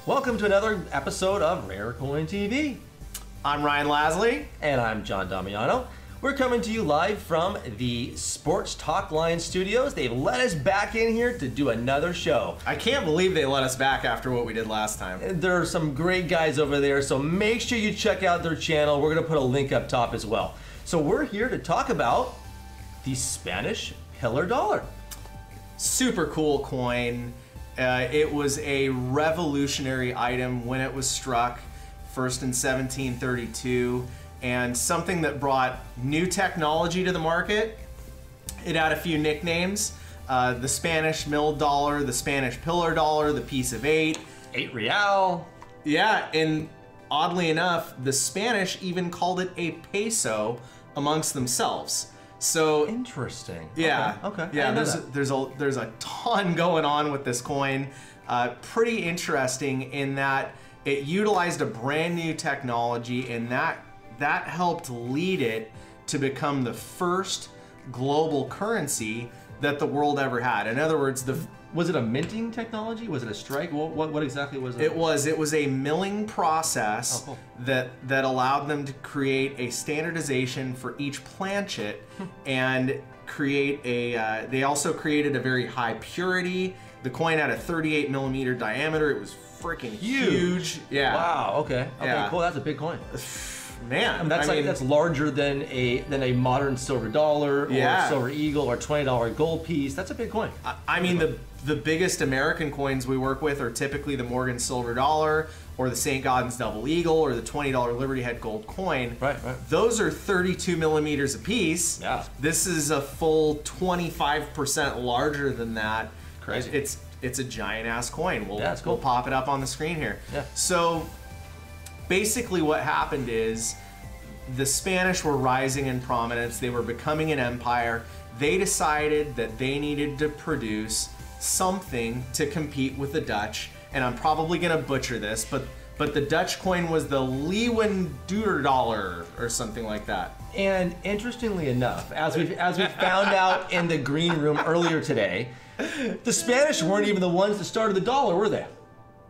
Welcome to another episode of Rare Coin TV. I'm Ryan Lasley. And I'm John Damiano. We're coming to you live from the Sports TalkLine studios. They've let us back in here to do another show. I can't believe they let us back after what we did last time. There are some great guys over there, so make sure you check out their channel. We're going to put a link up top as well. So we're here to talk about the Spanish pillar dollar. Super cool coin. It was a revolutionary item when it was struck, first in 1732, and something that brought new technology to the market. It had a few nicknames: the Spanish milled dollar, the Spanish pillar dollar, the piece of 8. 8 real. Yeah, and oddly enough, the Spanish even called it a peso amongst themselves. So interesting. Yeah. Okay. Yeah. There's a ton going on with this coin. Pretty interesting in that it utilized a brand new technology, and that helped lead it to become the first global currency that the world ever had. In other words, was it a minting technology? Was it a strike? What exactly was it? It was a milling process that allowed them to create a standardization for each planchet and create a. They also created a very high purity. The coin had a 38 millimeter diameter. It was freaking huge. Yeah. Wow. Okay. Okay. Cool. That's a big coin. Man, I mean, that's larger than a modern silver dollar or silver eagle or $20 gold piece. That's a big coin. I mean, the biggest American coins we work with are typically the Morgan silver dollar or the St. Gaudens double eagle or the $20 Liberty Head gold coin. Right. Those are 32 millimeters a piece. Yeah. This is a full 25% larger than that. Crazy. It's a giant ass coin. It's cool. We'll pop it up on the screen here. Yeah. So basically what happened is the Spanish were rising in prominence. They were becoming an empire. They decided that they needed to produce something to compete with the Dutch. And I'm probably gonna butcher this, but the Dutch coin was the Leeuwenduurdollar or something like that. And interestingly enough, as we found out in the green room earlier today, the Spanish weren't even the ones that started the dollar, were they?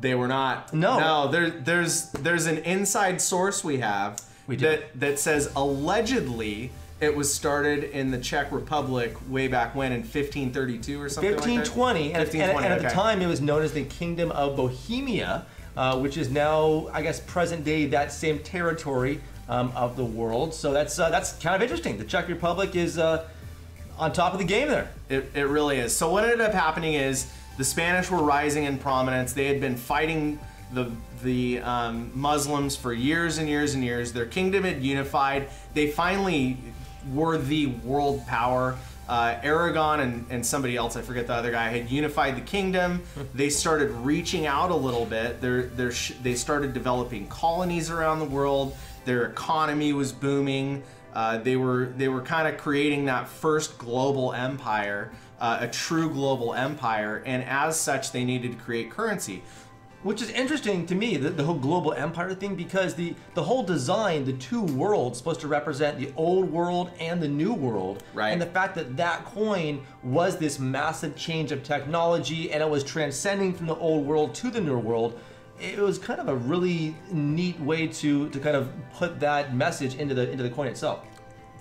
They were not. No. There's an inside source we have that says allegedly it was started in the Czech Republic way back when in 1532 or something 1520, like that. and at the time it was known as the Kingdom of Bohemia, which is now, I guess, present day that same territory of the world. So that's kind of interesting. The Czech Republic is on top of the game there. It really is. So what ended up happening is the Spanish were rising in prominence. They had been fighting the Muslims for years and years and years. Their kingdom had unified. They finally were the world power. Aragon and somebody else, I forget the other guy, had unified the kingdom. They started reaching out a little bit. They started developing colonies around the world. Their economy was booming. They were kind of creating that first global empire, a true global empire, and as such, they needed to create currency. Which is interesting to me, the whole global empire thing, because the whole design, the two worlds, supposed to represent the old world and the new world. Right. And the fact that coin was this massive change of technology and it was transcending from the old world to the new world, it was kind of a really neat way to kind of put that message into the coin itself.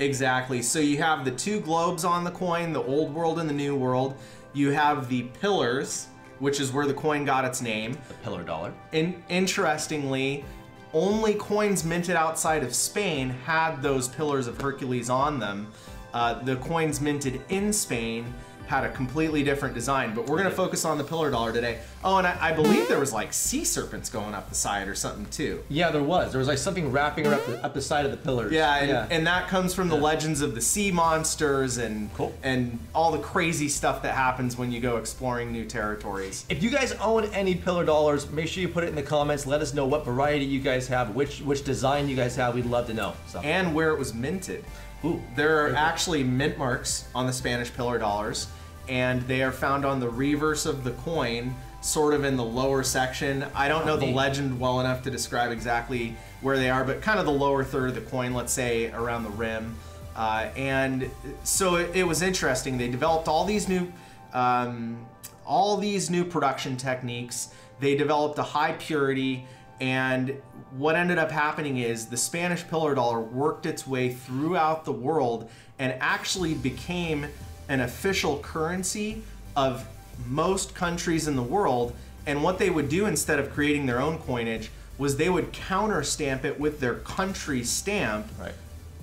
Exactly. So you have the two globes on the coin, the old world and the new world. You have the pillars, which is where the coin got its name. The pillar dollar. Interestingly, only coins minted outside of Spain had those pillars of Hercules on them. The coins minted in Spain had a completely different design, but we're gonna focus on the pillar dollar today. Oh, and I believe there was like sea serpents going up the side or something too. Yeah, there was. There was like something wrapping up the side of the pillars. Yeah, and that comes from the legends of the sea monsters and all the crazy stuff that happens when you go exploring new territories. If you guys own any pillar dollars, make sure you put it in the comments. Let us know what variety you guys have, which design you guys have. We'd love to know. So. And where it was minted. Ooh, there are actually mint marks on the Spanish pillar dollars, and they are found on the reverse of the coin, sort of in the lower section. I don't know the legend well enough to describe exactly where they are, but kind of the lower third of the coin, let's say around the rim. And so it was interesting. They developed all these new production techniques. They developed a high purity, and what ended up happening is the Spanish pillar dollar worked its way throughout the world and actually became an official currency of most countries in the world. And what they would do instead of creating their own coinage was they would counter stamp it with their country stamp. Right.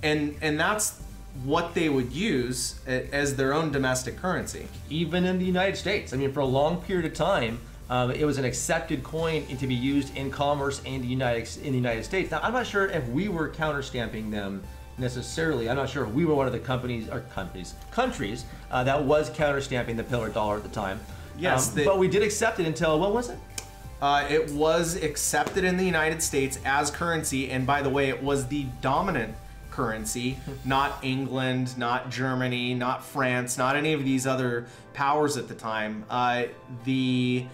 And that's what they would use as their own domestic currency. Even in the United States. I mean, for a long period of time, it was an accepted coin to be used in commerce in the United States. Now, I'm not sure if we were counter stamping them necessarily. I'm not sure if we were one of the countries that was counter stamping the pillar dollar at the time. Yes, but we did accept it until, what was it? It was accepted in the United States as currency, and by the way, it was the dominant currency, not England, not Germany, not France, not any of these other powers at the time. The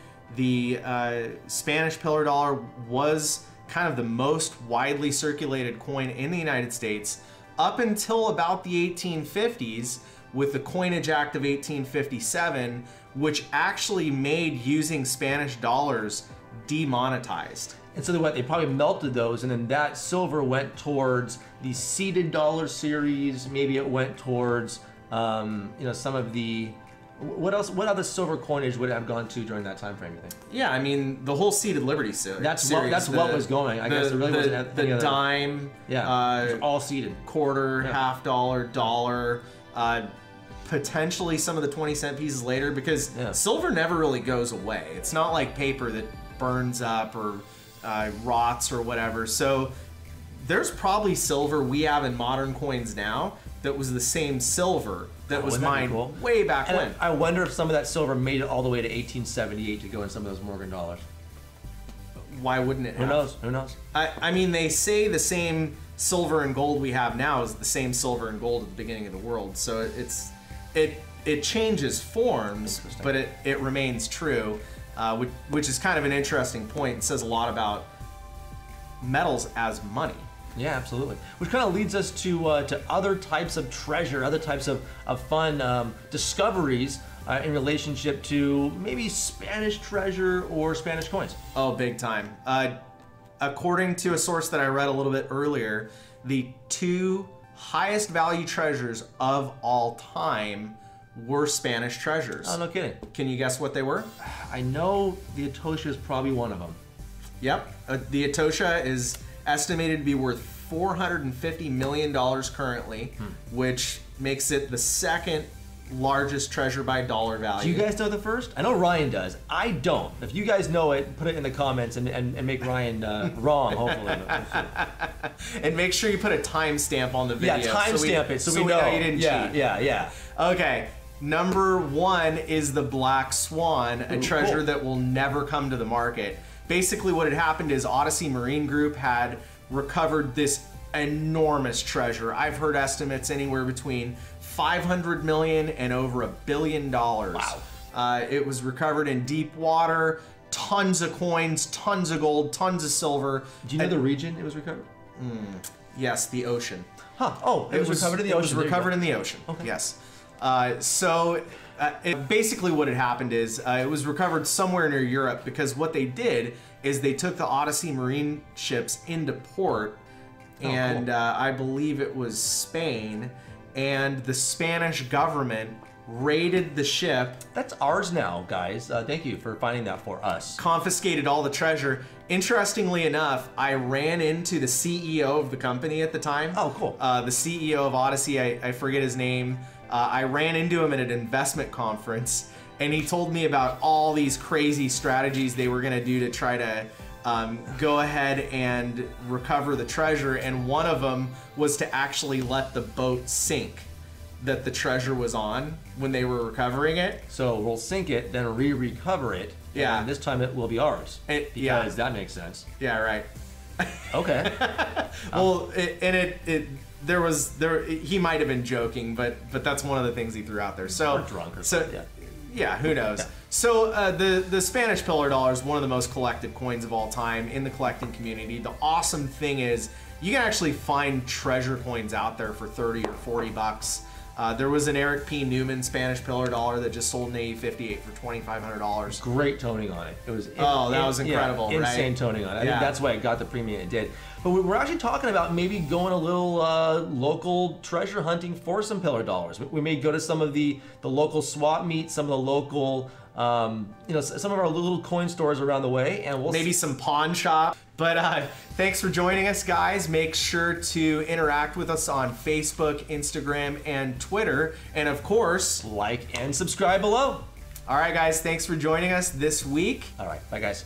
Spanish pillar dollar was kind of the most widely circulated coin in the United States up until about the 1850s with the Coinage Act of 1857, which actually made using Spanish dollars demonetized. And so they probably melted those, and then that silver went towards the seeded dollar series. Maybe it went towards some of the what else? What other silver coinage would it have gone to during that time frame? You think? Yeah, I mean the whole seeded Liberty series. That's what was going. I guess it really wasn't the dime. Yeah, it was all seeded. Quarter, half dollar, dollar. Potentially some of the 20-cent pieces later, because silver never really goes away. It's not like paper that burns up or rots or whatever. So there's probably silver we have in modern coins now that was the same silver that was mined way back when. I wonder if some of that silver made it all the way to 1878 to go in some of those Morgan dollars. Why wouldn't it have? Who knows? Who knows? I mean, they say the same silver and gold we have now is the same silver and gold at the beginning of the world. So it changes forms, but it remains true, which is kind of an interesting point. It says a lot about metals as money. Yeah, absolutely. Which kind of leads us to other types of treasure, other types of fun discoveries in relationship to maybe Spanish treasure or Spanish coins. Oh, big time. According to a source that I read a little bit earlier, the two highest value treasures of all time were Spanish treasures. Oh, no kidding. Can you guess what they were? I know the Atosha is probably one of them. Yep. The Atosha is estimated to be worth $450 million currently, which makes it the second largest treasure by dollar value. Do you guys know the first? I know Ryan does. I don't. If you guys know it, put it in the comments and make Ryan wrong, hopefully. And make sure you put a timestamp on the video. Yeah, timestamp it so we know you didn't cheat. Yeah. Okay. Number one is the Black Swan, a treasure that will never come to the market. Basically what had happened is Odyssey Marine Group had recovered this enormous treasure. I've heard estimates anywhere between 500 million and over $1 billion. Wow. It was recovered in deep water, tons of coins, tons of gold, tons of silver. Do you know the region it was recovered? Yes, the ocean. Huh. Oh, it was recovered in the ocean. It was recovered in the ocean. Okay. Yes. Basically what had happened is it was recovered somewhere near Europe, because what they did is they took the Odyssey Marine ships into port, and I believe it was Spain, and the Spanish government raided the ship. That's ours now, guys. Thank you for finding that for us. Confiscated all the treasure. Interestingly enough, I ran into the CEO of the company at the time. Oh, cool. The CEO of Odyssey, I forget his name. I ran into him at an investment conference, and he told me about all these crazy strategies they were gonna do to try to go ahead and recover the treasure, and one of them was to actually let the boat sink that the treasure was on when they were recovering it. So we'll sink it, then re-recover it. Yeah. And this time it will be ours. Because that makes sense. Yeah, right. Okay. Well, he might have been joking, but that's one of the things he threw out there. So, or drunk or something. Yeah, who knows? Yeah. So the Spanish pillar dollar is one of the most collected coins of all time in the collecting community. The awesome thing is you can actually find treasure coins out there for 30 or 40 bucks. There was an Eric P. Newman Spanish pillar dollar that just sold in 858 for $2,500. Great toning on it. It was that was incredible, yeah, right? Insane toning on it. I think that's why it got the premium it did. But we're actually talking about maybe going a little local treasure hunting for some pillar dollars. We may go to some of the local swap meets, some of the local, some of our little coin stores around the way, and we'll maybe some pawn shop. But thanks for joining us, guys. Make sure to interact with us on Facebook, Instagram, and Twitter. And of course, like and subscribe below. All right, guys, thanks for joining us this week. All right, bye, guys.